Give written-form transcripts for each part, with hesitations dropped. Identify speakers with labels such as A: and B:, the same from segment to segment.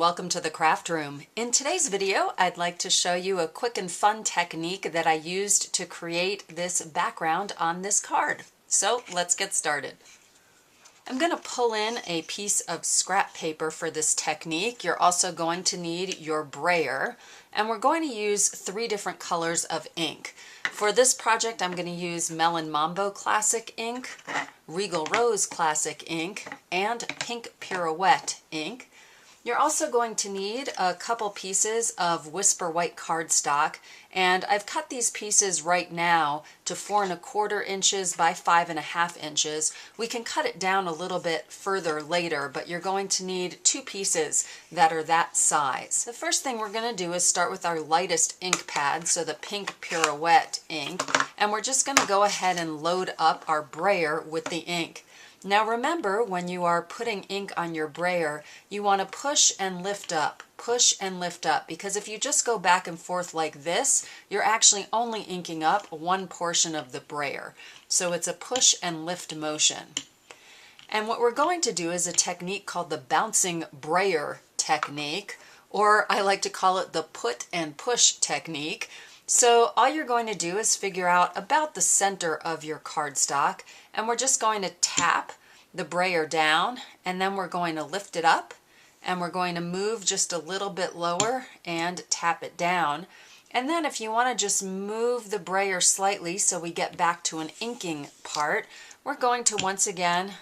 A: welcome to the craft room. In today's video, I'd like to show you a quick and fun technique that I used to create this background on this card. So let's get started. I'm going to pull in a piece of scrap paper for this technique. You're also going to need your brayer, and we're going to use 3 different colors of ink. For this project, I'm going to use Melon Mambo Classic ink, Regal Rose Classic ink, and Pink Pirouette ink. You're also going to need a couple pieces of Whisper White cardstock, and I've cut these pieces right now to 4 1/4 inches by 5 1/2 inches. We can cut it down a little bit further later, but you're going to need 2 pieces that are that size. The first thing we're going to do is start with our lightest ink pad, so the Pink Pirouette ink, and we're just going to go ahead and load up our brayer with the ink. Now remember, when you are putting ink on your brayer, you want to push and lift up, because if you just go back and forth like this, you're actually only inking up one portion of the brayer. So it's a push and lift motion. And what we're going to do is a technique called the bouncing brayer technique, or I like to call it the put and push technique. So all you're going to do is figure out about the center of your cardstock, and we're just going to tap the brayer down, and then we're going to lift it up, and we're going to move just a little bit lower and tap it down. And then if you want to just move the brayer slightly so we get back to an inking part, we're going to once again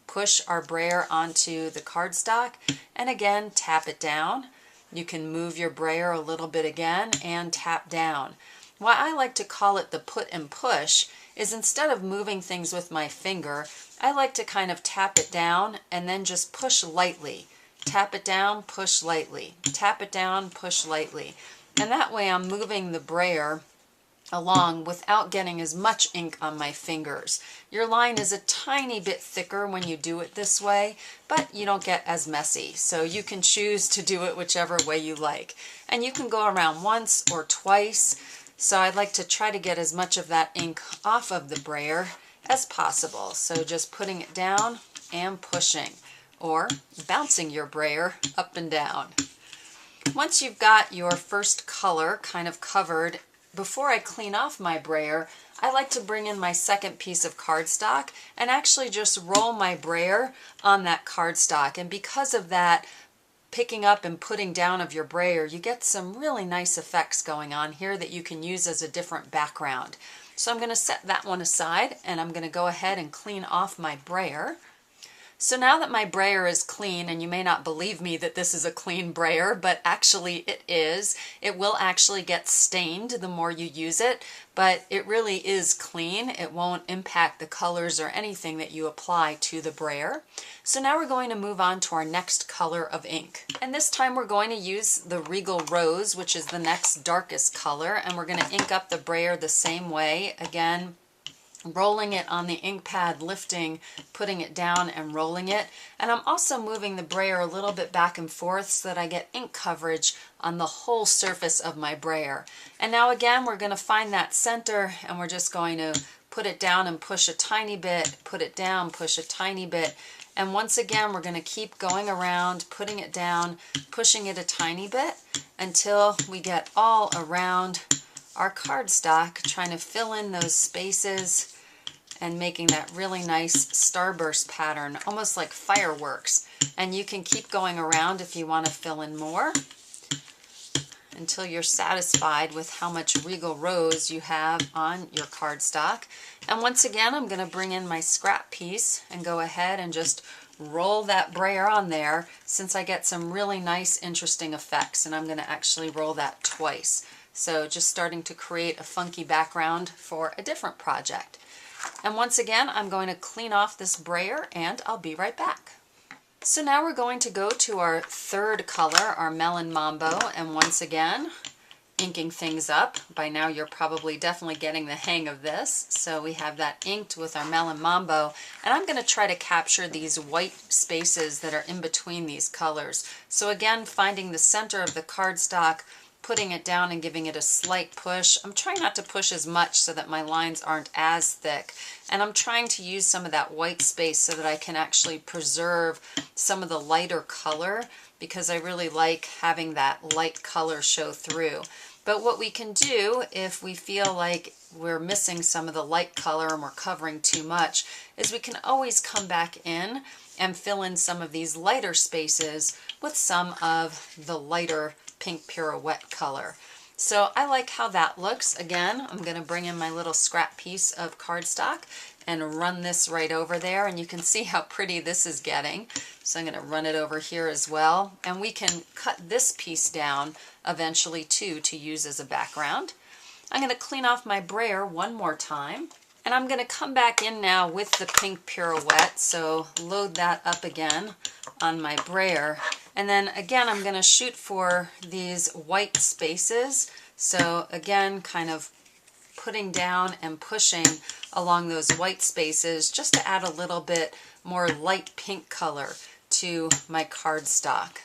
A: push our brayer onto the cardstock and again tap it down. You can move your brayer a little bit again and tap down. Why I like to call it the put and push is instead of moving things with my finger, I like to kind of tap it down and then just push lightly. Tap it down, push lightly. Tap it down, push lightly. And that way I'm moving the brayer along without getting as much ink on my fingers. Your line is a tiny bit thicker when you do it this way, but you don't get as messy. So you can choose to do it whichever way you like. And you can go around once or twice. So I'd like to try to get as much of that ink off of the brayer as possible. So just putting it down and pushing, or bouncing your brayer up and down. Once you've got your first color kind of covered, before I clean off my brayer, I like to bring in my second piece of cardstock and actually just roll my brayer on that cardstock. And because of that picking up and putting down of your brayer, you get some really nice effects going on here that you can use as a different background. So I'm going to set that one aside, and I'm going to go ahead and clean off my brayer. So now that my brayer is clean, and you may not believe me that this is a clean brayer, but actually it is. It will actually get stained the more you use it, but it really is clean. It won't impact the colors or anything that you apply to the brayer. So now we're going to move on to our next color of ink. And this time we're going to use the Regal Rose, which is the next darkest color, and we're going to ink up the brayer the same way. Again, rolling it on the ink pad, lifting, putting it down and rolling it. And I'm also moving the brayer a little bit back and forth so that I get ink coverage on the whole surface of my brayer. And now again, we're going to find that center, and we're just going to put it down and push a tiny bit, put it down, push a tiny bit. And once again, we're going to keep going around, putting it down, pushing it a tiny bit until we get all around our cardstock, trying to fill in those spaces and making that really nice starburst pattern, almost like fireworks. And you can keep going around if you want to fill in more until you're satisfied with how much Regal Rose you have on your cardstock. And once again, I'm going to bring in my scrap piece and go ahead and just roll that brayer on there, since I get some really nice, interesting effects. And I'm going to actually roll that twice. So just starting to create a funky background for a different project. And once again, I'm going to clean off this brayer, and I'll be right back. So now we're going to go to our third color, our Melon Mambo, and once again, inking things up. By now you're probably definitely getting the hang of this. So we have that inked with our Melon Mambo, and I'm going to try to capture these white spaces that are in between these colors. So again, finding the center of the cardstock, putting it down and giving it a slight push. I'm trying not to push as much so that my lines aren't as thick. And I'm trying to use some of that white space so that I can actually preserve some of the lighter color because I really like having that light color show through. But what we can do if we feel like we're missing some of the light color and we're covering too much is we can always come back in and fill in some of these lighter spaces with some of the lighter pink pirouette color. So I like how that looks. Again, I'm going to bring in my little scrap piece of cardstock and run this right over there, and you can see how pretty this is getting. So I'm going to run it over here as well, and we can cut this piece down eventually too to use as a background. I'm going to clean off my brayer one more time, and I'm going to come back in now with the pink pirouette, so load that up again on my brayer. And then again, I'm going to shoot for these white spaces. So again, kind of putting down and pushing along those white spaces just to add a little bit more light pink color to my cardstock.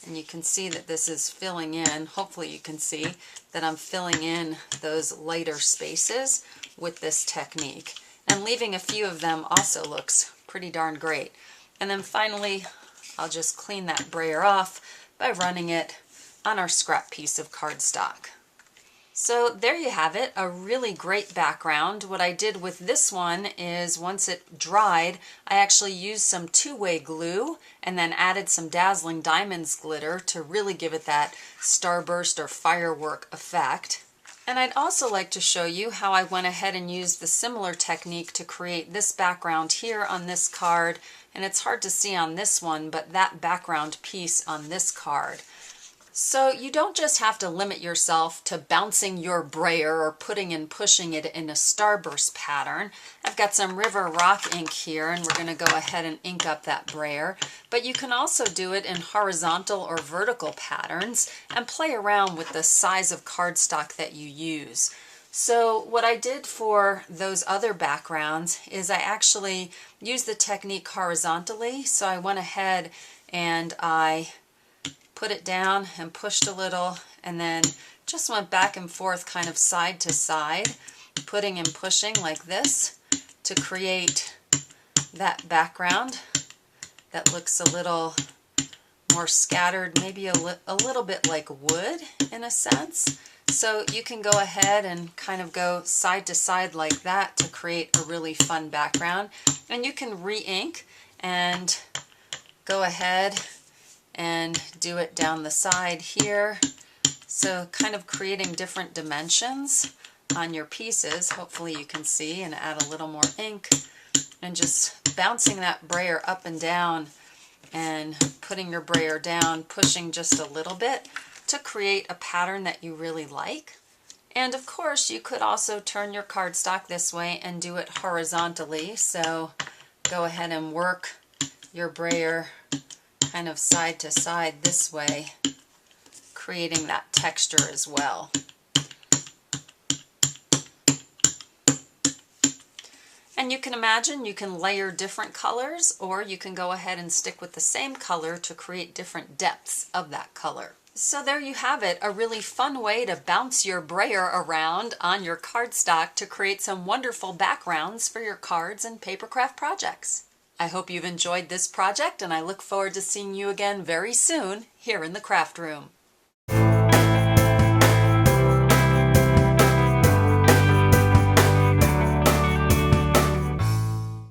A: And you can see that this is filling in, hopefully you can see that I'm filling in those lighter spaces with this technique. And leaving a few of them also looks pretty darn great. And then finally, I'll just clean that brayer off by running it on our scrap piece of cardstock. So there you have it, a really great background. What I did with this one is once it dried, I actually used some two-way glue and then added some Dazzling Diamonds glitter to really give it that starburst or firework effect. And I'd also like to show you how I went ahead and used the similar technique to create this background here on this card. And it's hard to see on this one, but that background piece on this card. So you don't just have to limit yourself to bouncing your brayer or putting and pushing it in a starburst pattern. I've got some River Rock ink here, and we're going to go ahead and ink up that brayer. But you can also do it in horizontal or vertical patterns and play around with the size of cardstock that you use. So what I did for those other backgrounds is I actually used the technique horizontally. So I went ahead and I put it down and pushed a little, and then just went back and forth kind of side to side, putting and pushing like this to create that background that looks a little more scattered, maybe a little bit like wood in a sense. So you can go ahead and kind of go side to side like that to create a really fun background. And you can re-ink and go ahead and do it down the side here. So kind of creating different dimensions on your pieces. Hopefully you can see, and add a little more ink and just bouncing that brayer up and down and putting your brayer down, pushing just a little bit to create a pattern that you really like. And of course you could also turn your cardstock this way and do it horizontally. So go ahead and work your brayer kind of side to side this way, creating that texture as well. And you can imagine you can layer different colors, or you can go ahead and stick with the same color to create different depths of that color. So there you have it, a really fun way to bounce your brayer around on your cardstock to create some wonderful backgrounds for your cards and papercraft projects. I hope you've enjoyed this project, and I look forward to seeing you again very soon here in the craft room.